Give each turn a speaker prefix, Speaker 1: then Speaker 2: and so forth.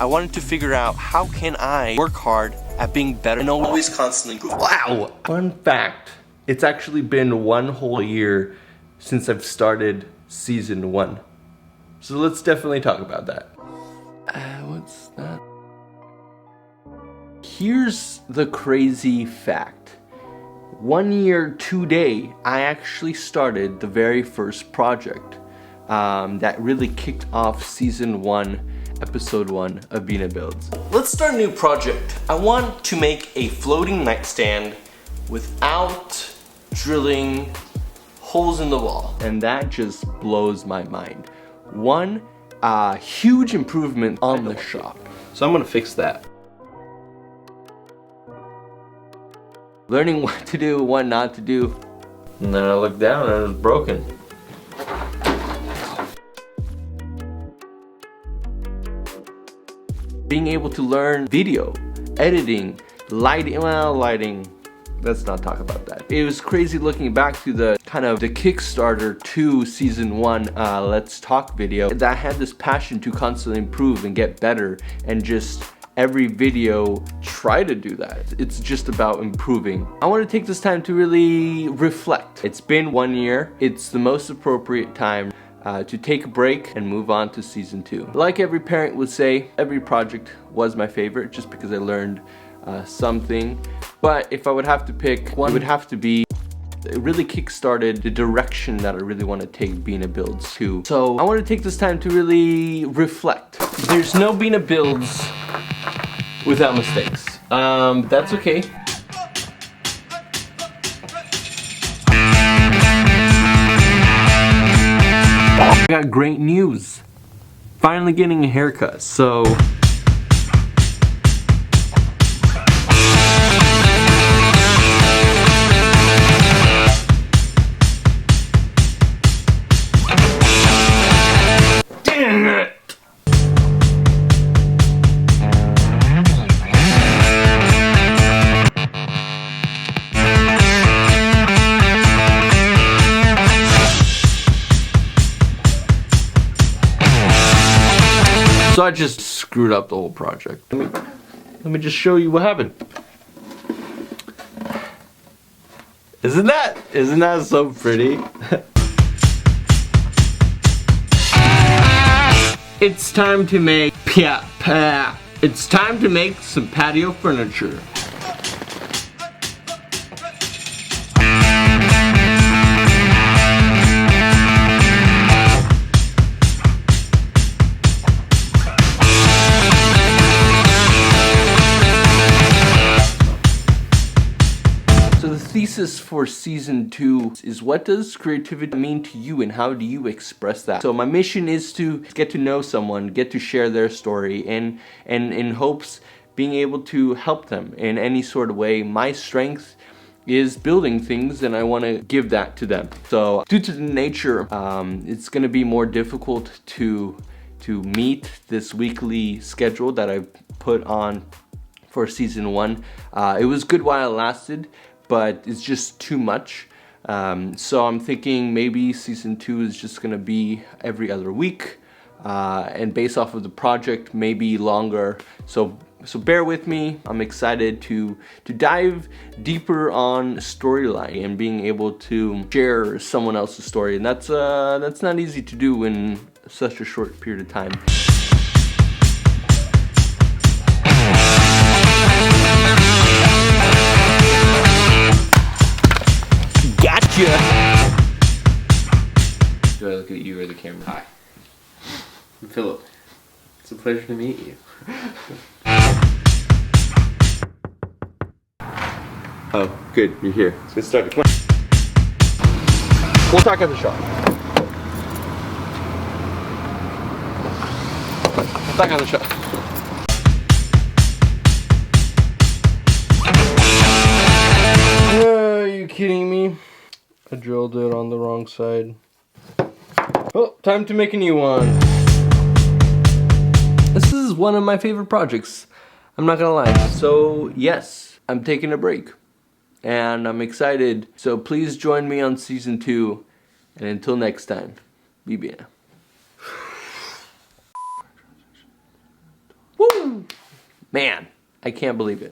Speaker 1: I wanted to figure out how can I work hard at being better and always constantly improve.
Speaker 2: Wow! Fun fact, it's actually been 1 whole year since I've started season 1. So let's definitely talk about that. What's that? Here's the crazy fact. 1 year today, I actually started the very first project that really kicked off season 1, episode 1 of BeeNeh Builds.
Speaker 1: Let's start a new project. I want to make a floating nightstand without drilling holes in the wall.
Speaker 2: And that just blows my mind. One huge improvement on the shop. So I'm gonna fix that. Learning what to do, what not to do. And then I looked down and it was broken. Being able to learn video, editing, lighting, let's not talk about that. It was crazy looking back to the kind of the Kickstarter to season 1 Let's Talk video that had this passion to constantly improve and get better, and just every video try to do that. It's just about improving. I want to take this time to really reflect. It's been 1 year. It's the most appropriate time to take a break and move on to season 2. Like every parent would say, every project was my favorite just because I learned something. But if I would have to pick one, it would have to be, it really kickstarted the direction that I really want to take BeeNeh Builds to. So I want to take this time to really reflect. There's no BeeNeh Builds without mistakes. That's okay. I got great news. Finally getting a haircut, so dang it! So I just screwed up the whole project. Let me just show you what happened. Isn't that so pretty? It's time to make it's time to make some patio furniture. So the thesis for season 2 is, what does creativity mean to you and how do you express that? So my mission is to get to know someone, get to share their story, and in hopes being able to help them in any sort of way. My strength is building things and I want to give that to them. So due to the nature, it's going to be more difficult to meet this weekly schedule that I've put on for season 1. It was good while it lasted, but it's just too much. So I'm thinking maybe season 2 is just gonna be every other week, and based off of the project, maybe longer. So bear with me. I'm excited to dive deeper on storyline and being able to share someone else's story, and that's not easy to do in such a short period of time. Do I look at you or the camera?
Speaker 3: Hi. I'm Philip. It's a pleasure to meet you.
Speaker 2: Oh, good, you're here.
Speaker 3: Let's get started. Come on.
Speaker 2: We'll talk at the shop. We'll talk at the shop. Are you kidding me? I drilled it on the wrong side. Well, time to make a new one. This is one of my favorite projects, I'm not gonna lie. So yes, I'm taking a break and I'm excited. So please join me on season 2, and until next time, be BeeNeh. Woo! Man, I can't believe it.